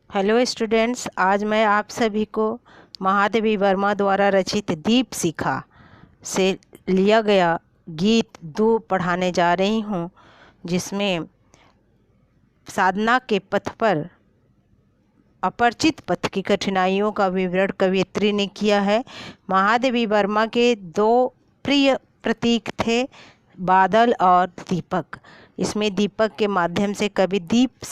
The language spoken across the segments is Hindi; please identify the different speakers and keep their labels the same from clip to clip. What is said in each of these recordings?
Speaker 1: हेलो स्टूडेंट्स, आज मैं आप सभी को महादेवी वर्मा द्वारा रचित दीप शिखा से लिया गया गीत 2 पढ़ाने जा रही हूँ, जिसमें साधना के पथ पर अपरिचित पथ की कठिनाइयों का विवरण कवयित्री ने किया है। महादेवी वर्मा के 2 प्रिय प्रतीक थे, बादल और दीपक। इसमें दीपक के माध्यम से कवि दीप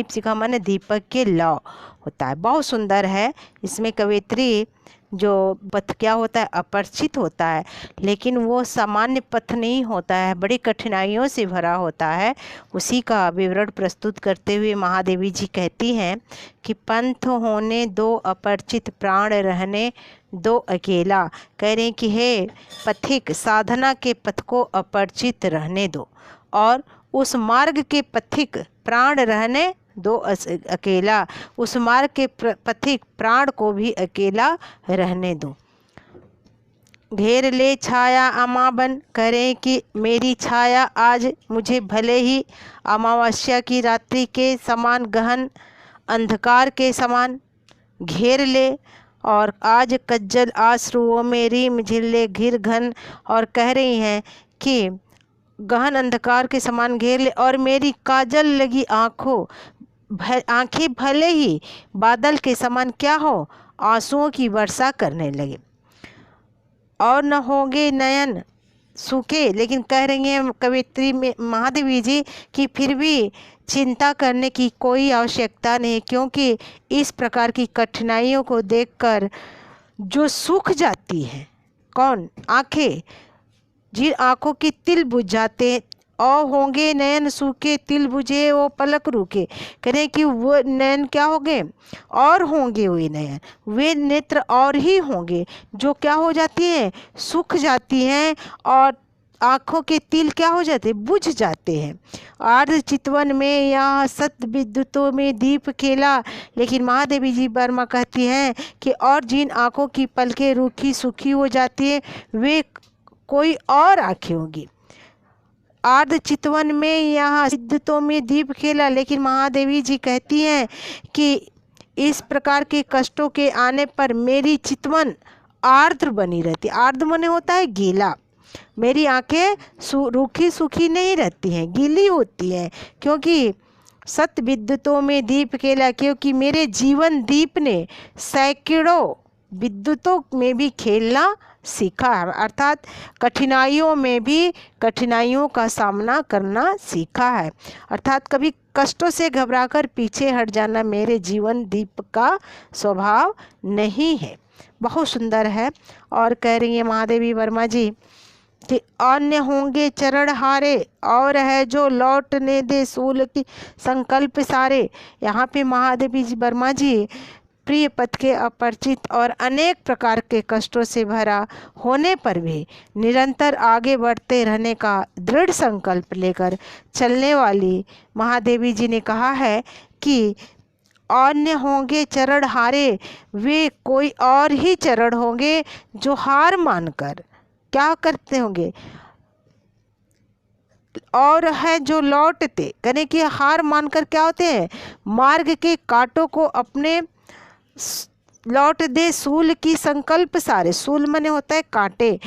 Speaker 1: शिखा माने दीपक के लौ होता है, बहुत सुंदर है। इसमें कवयित्री जो पथ क्या होता है, अपरिचित होता है, लेकिन वो सामान्य पथ नहीं होता है, बड़ी कठिनाइयों से भरा होता है। उसी का विवरण प्रस्तुत करते हुए महादेवी जी कहती हैं कि पंथ होने दो अपरिचित, प्राण रहने दो अकेला। कह रहे हैं कि हे पथिक, साधना के पथ को अपरिचित रहने दो और उस मार्ग के पथिक प्राण रहने दो अकेला, उस मार्ग के पथिक प्राण को भी अकेला रहने दो। घेर ले छाया अमाबन, करें कि मेरी छाया आज मुझे भले ही अमावस्या की रात्रि के समान, गहन अंधकार के समान घेर ले, और आज कज्जल आश्रुओं में रीम झिल्ले घिर घन, और कह रही हैं कि गहन अंधकार के समान घेर ले, और मेरी काजल लगी आंखें भले ही बादल के समान क्या हो, आंसुओं की वर्षा करने लगे, और न होंगे नयन सूखे। लेकिन कह रही हैं कवयित्री में महादेवी जी कि फिर भी चिंता करने की कोई आवश्यकता नहीं, क्योंकि इस प्रकार की कठिनाइयों को देखकर जो सूख जाती हैं, कौन? आंखें, जिन आँखों की तिल बुझ जाते हैं, और होंगे नयन सूखे तिल बुझे वो पलक रुके। करें कि वो नयन क्या होंगे? और होंगे वे नयन, वे नेत्र और ही होंगे जो क्या हो जाती हैं, सूख जाती हैं, और आँखों के तिल क्या हो जाते, बुझ जाते हैं। आर्द्र चितवन में यहाँ सत विद्युतों में दीप खेला। लेकिन महादेवी जी वर्मा कहती हैं कि और जिन आँखों की पलकें रूखी सूखी हो जाती है, वे कोई और आँखें होंगी। आर्द्र चितवन में यहाँ विद्युतों में दीप खेला। लेकिन महादेवी जी कहती हैं कि इस प्रकार के कष्टों के आने पर मेरी चितवन आर्द्र बनी रहती। आर्द्र मने होता है गीला। मेरी आंखें रूखी सूखी नहीं रहती हैं, गीली होती हैं, क्योंकि सत विद्युतों में दीप खेला, क्योंकि मेरे जीवन दीप ने सैकड़ों विद्युतों में भी खेलना सीखा है, अर्थात कठिनाइयों में भी कठिनाइयों का सामना करना सीखा है। अर्थात कभी कष्टों से घबराकर पीछे हट जाना मेरे जीवन दीप का स्वभाव नहीं है। बहुत सुंदर है। और कह रही है महादेवी वर्मा जी कि अन्य होंगे चरण हारे, और है जो लौटने दे सूल की संकल्प सारे। यहाँ पे महादेवी जी वर्मा जी प्रिय पथ के अपरिचित और अनेक प्रकार के कष्टों से भरा होने पर भी निरंतर आगे बढ़ते रहने का दृढ़ संकल्प लेकर चलने वाली महादेवी जी ने कहा है कि अन्य होंगे चरण हारे, वे कोई और ही चरण होंगे जो हार मानकर क्या करते होंगे, और है जो लौटते, कहने कि हार मानकर क्या होते हैं, मार्ग के कांटों को अपने लौट दे सूल की संकल्प सारे। सूल मने होता है कांटे।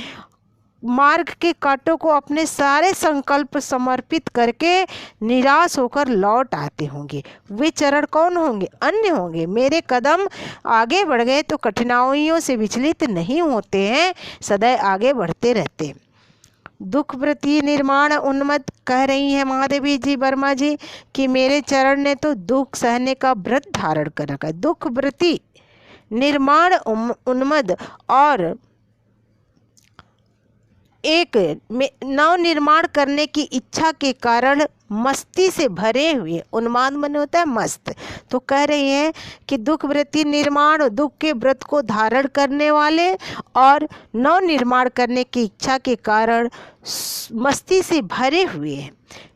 Speaker 1: मार्ग के कांटों को अपने सारे संकल्प समर्पित करके निराश होकर लौट आते होंगे। वे चरण कौन होंगे? अन्य होंगे। मेरे कदम आगे बढ़ गए तो कठिनाइयों से विचलित नहीं होते हैं, सदैव आगे बढ़ते रहते हैं। दुख वृत्ति निर्माण उन्मत्त, कह रही हैं महादेवी जी वर्मा जी कि मेरे चरण ने तो दुख सहने का व्रत धारण कर रखा है। दुख वृत्ति निर्माण उन्मद, और एक नव निर्माण करने की इच्छा के कारण मस्ती से भरे हुए, उन्माद मन होता है मस्त। तो कह रही हैं कि दुख वृत्ति निर्माण, दुख के व्रत को धारण करने वाले और नव निर्माण करने की इच्छा के कारण मस्ती से भरे हुए हैं।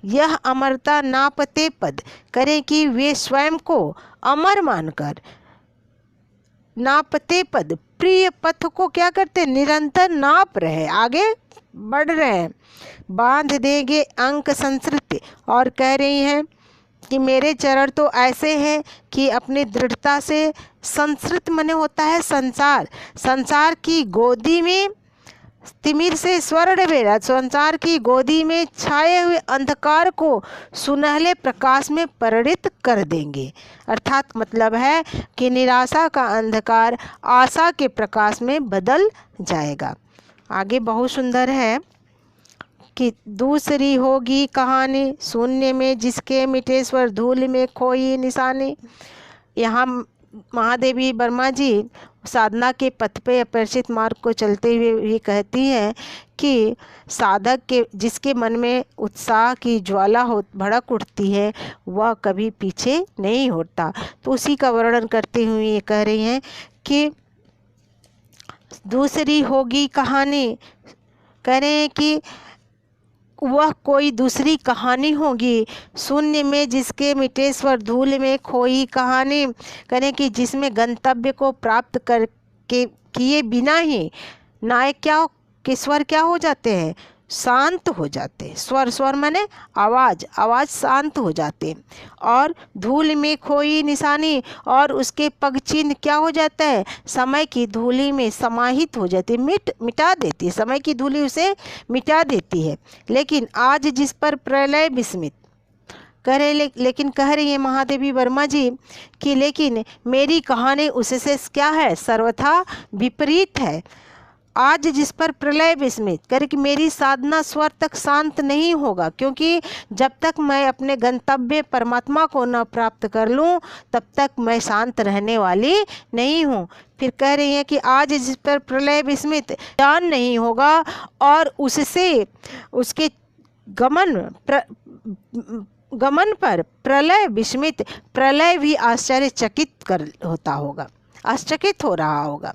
Speaker 1: यह अमरता नापते पद, करें कि वे स्वयं को अमर मानकर नापते पद, प्रिय पथ को क्या करते, निरंतर नाप रहे, आगे बढ़ रहे हैं। बांध देंगे अंक संस्कृति, और कह रही हैं कि मेरे चरण तो ऐसे हैं कि अपनी दृढ़ता से संसृत मने होता है संसार, संसार की गोदी में तिमिर से स्वर्ण बेरा, संसार की गोदी में छाए हुए अंधकार को सुनहले प्रकाश में परिणित कर देंगे। अर्थात मतलब है कि निराशा का अंधकार आशा के प्रकाश में बदल जाएगा। आगे बहुत सुंदर है कि दूसरी होगी कहानी शून्य में जिसके मिटे स्वर धूल में खोई निशानी। यहाँ महादेवी वर्मा जी साधना के पथ पे अपरिचित मार्ग को चलते हुए भी कहती हैं कि साधक के जिसके मन में उत्साह की ज्वाला हो भड़क उठती है वह कभी पीछे नहीं होता। तो उसी का वर्णन करते हुए ये कह रही हैं कि दूसरी होगी कहानी, कह रहे हैं कि वह कोई दूसरी कहानी होगी शून्य में जिसके मिटे स्वर धूल में खोई कहानी, करें कि जिसमें गंतव्य को प्राप्त करके किए बिना ही नायक क्या के स्वर क्या हो जाते हैं, शांत हो जाते हैं। स्वर स्वर माने आवाज़, आवाज़ शांत हो जाते हैं। और धूल में खोई निशानी, और उसके पग चिन्ह क्या हो जाता है, समय की धूली में समाहित हो जाती है, मिटा देती है, समय की धूली उसे मिटा देती है। लेकिन आज जिस पर प्रलय विस्मित कह रहे लेकिन कह रही है महादेवी वर्मा जी कि लेकिन मेरी कहानी उससे क्या है, सर्वथा विपरीत है। आज जिस पर प्रलय विस्मित करे कि मेरी साधना स्वर तक शांत नहीं होगा, क्योंकि जब तक मैं अपने गंतव्य परमात्मा को न प्राप्त कर लूं तब तक मैं शांत रहने वाली नहीं हूं। फिर कह रही हैं कि आज जिस पर प्रलय विस्मित ज्ञान नहीं होगा और उससे उसके गमन पर प्रलय विस्मित, प्रलय भी आश्चर्यचकित कर होता होगा, आश्चर्यचकित हो रहा होगा।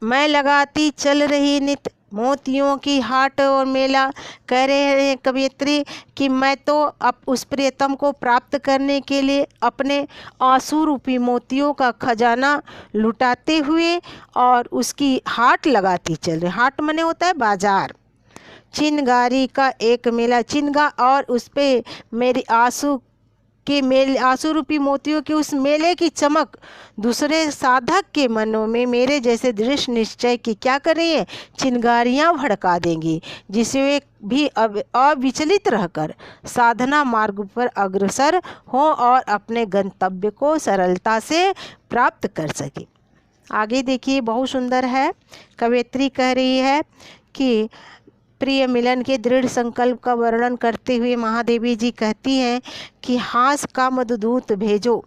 Speaker 1: मैं लगाती चल रही नित मोतियों की हाट और मेला, कह रहे हैं कवियत्री कि मैं तो अब उस प्रियतम को प्राप्त करने के लिए अपने आंसू रूपी मोतियों का खजाना लुटाते हुए और उसकी हाट लगाती चल रही। हाट मने होता है बाजार। चिनगारी का एक मेला, चिनगा और उस पे मेरी आंसू के मेले, आंसू रूपी मोतियों के उस मेले की चमक दूसरे साधक के मनों में मेरे जैसे दृढ़ निश्चय की क्या कर रही है, चिनगारियाँ भड़का देंगी, जिससे वे भी अविचलित रहकर साधना मार्ग पर अग्रसर हो और अपने गंतव्य को सरलता से प्राप्त कर सके। आगे देखिए बहुत सुंदर है, कवयित्री कह रही है कि प्रिय मिलन के दृढ़ संकल्प का वर्णन करते हुए महादेवी जी कहती हैं कि हास का मधुदूत भेजो।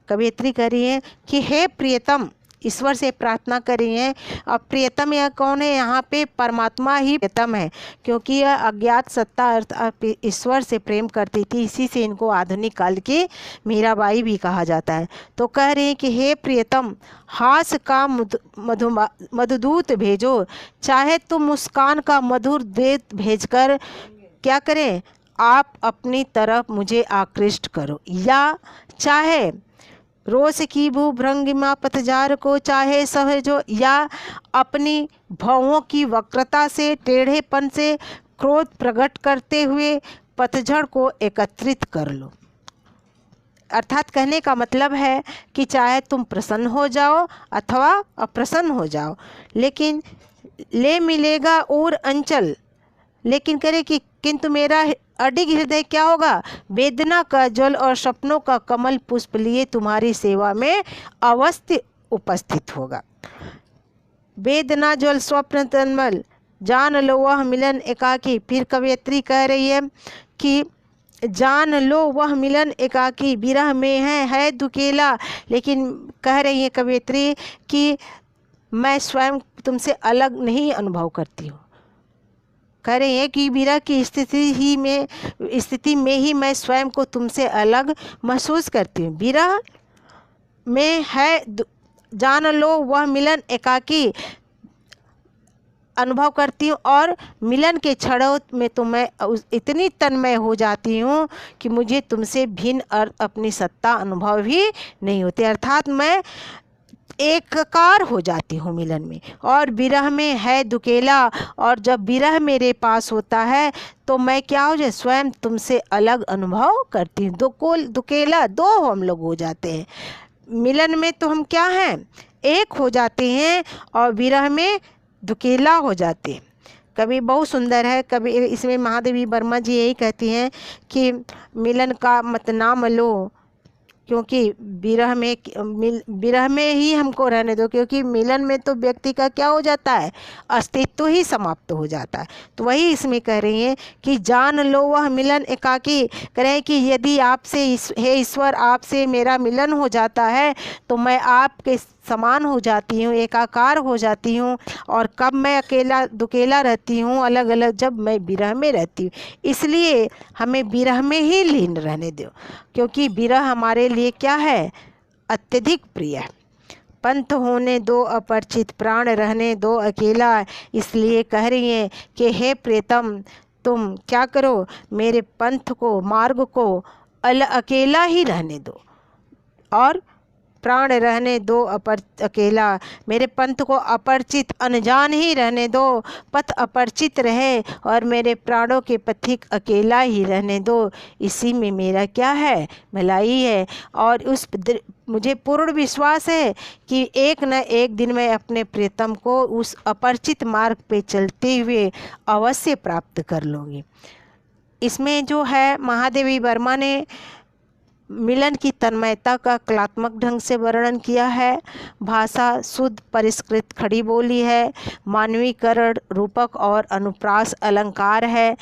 Speaker 1: कवयित्री कह रही है कि हे प्रियतम, ईश्वर से प्रार्थना कर रही हैं। अब प्रियतम यह कौन है, यहाँ पे परमात्मा ही प्रियतम है, क्योंकि यह अज्ञात सत्ता अर्थ ईश्वर से प्रेम करती थी, इसी से इनको आधुनिक काल की मीराबाई भी कहा जाता है। तो कह रहे हैं कि हे प्रियतम, हास का मधुदूत भेजो, चाहे तुम मुस्कान का मधुर देत भेजकर क्या करें, आप अपनी तरफ मुझे आकृष्ट करो, या चाहे रोष की भूभृंगिमा पतझर को चाहे सहजो, या अपनी भवों की वक्रता से टेढ़ेपन से क्रोध प्रकट करते हुए पतझड़ को एकत्रित कर लो। अर्थात कहने का मतलब है कि चाहे तुम प्रसन्न हो जाओ अथवा अप्रसन्न हो जाओ, लेकिन ले मिलेगा और अंचल, लेकिन करे कि किंतु मेरा अडिग हृदय क्या होगा, वेदना का जल और सपनों का कमल पुष्प लिए तुम्हारी सेवा में अवस्थित उपस्थित होगा। वेदना जल स्वप्न तन्मल, जान लो वह मिलन एकाकी। फिर कवयित्री कह रही है कि जान लो वह मिलन एकाकी, विरह में है दुकेला। लेकिन कह रही है कवयित्री कि मैं स्वयं तुमसे अलग नहीं अनुभव करती हूँ। कह रहे हैं कि विरह की स्थिति में ही मैं स्वयं को तुमसे अलग महसूस करती हूँ। विरह में है जान लो वह मिलन एकाकी अनुभव करती हूँ, और मिलन के क्षणों में तो मैं इतनी तन्मय हो जाती हूँ कि मुझे तुमसे भिन्न और अपनी सत्ता अनुभव ही नहीं होती। अर्थात मैं एकाकार हो जाती हूँ मिलन में, और विरह में है दुकेला। और जब विरह मेरे पास होता है तो मैं क्या हो जाए, स्वयं तुमसे अलग अनुभव करती हूँ। दुकेला दो हम लोग हो जाते हैं। मिलन में तो हम क्या हैं, एक हो जाते हैं, और विरह में दुकेला हो जाते हैं। कवि बहुत सुंदर है, कवि इसमें महादेवी वर्मा जी यही कहती हैं कि मिलन का मत नाम लो, क्योंकि विरह में ही हमको रहने दो, क्योंकि मिलन में तो व्यक्ति का क्या हो जाता है, अस्तित्व ही समाप्त हो जाता है। तो वही इसमें कह रही हैं कि जान लो वह मिलन एकाकी। कह रहे हैं कि यदि आपसे हे ईश्वर आपसे मेरा मिलन हो जाता है तो मैं आपके समान हो जाती हूँ, एकाकार हो जाती हूँ। और कब मैं अकेला दुकेला रहती हूँ, अलग अलग, जब मैं विरह में रहती हूँ। इसलिए हमें विरह में ही लीन रहने दो, क्योंकि विरह हमारे लिए क्या है, अत्यधिक प्रिय है। पंथ होने दो अपरिचित, प्राण रहने दो अकेला। इसलिए कह रही हैं कि हे प्रियतम तुम क्या करो, मेरे पंथ को, मार्ग को अकेला ही रहने दो, और प्राण रहने दो अकेला। मेरे पंथ को अपरिचित अनजान ही रहने दो, पथ अपरिचित रहे, और मेरे प्राणों के पथिक अकेला ही रहने दो। इसी में मेरा क्या है, भलाई है। और मुझे पूर्ण विश्वास है कि एक न एक दिन मैं अपने प्रियतम को उस अपरिचित मार्ग पे चलते हुए अवश्य प्राप्त कर लूँगी। इसमें जो है महादेवी वर्मा ने मिलन की तन्मयता का कलात्मक ढंग से वर्णन किया है। भाषा शुद्ध परिष्कृत खड़ी बोली है, मानवीकरण रूपक और अनुप्रास अलंकार है,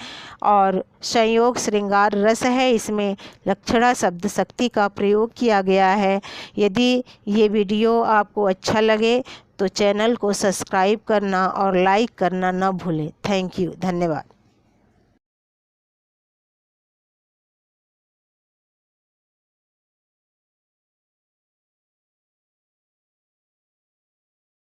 Speaker 1: और संयोग श्रृंगार रस है। इसमें लक्षणा शब्द शक्ति का प्रयोग किया गया है। यदि ये वीडियो आपको अच्छा लगे तो चैनल को सब्सक्राइब करना और लाइक करना न भूलें। थैंक यू, धन्यवाद।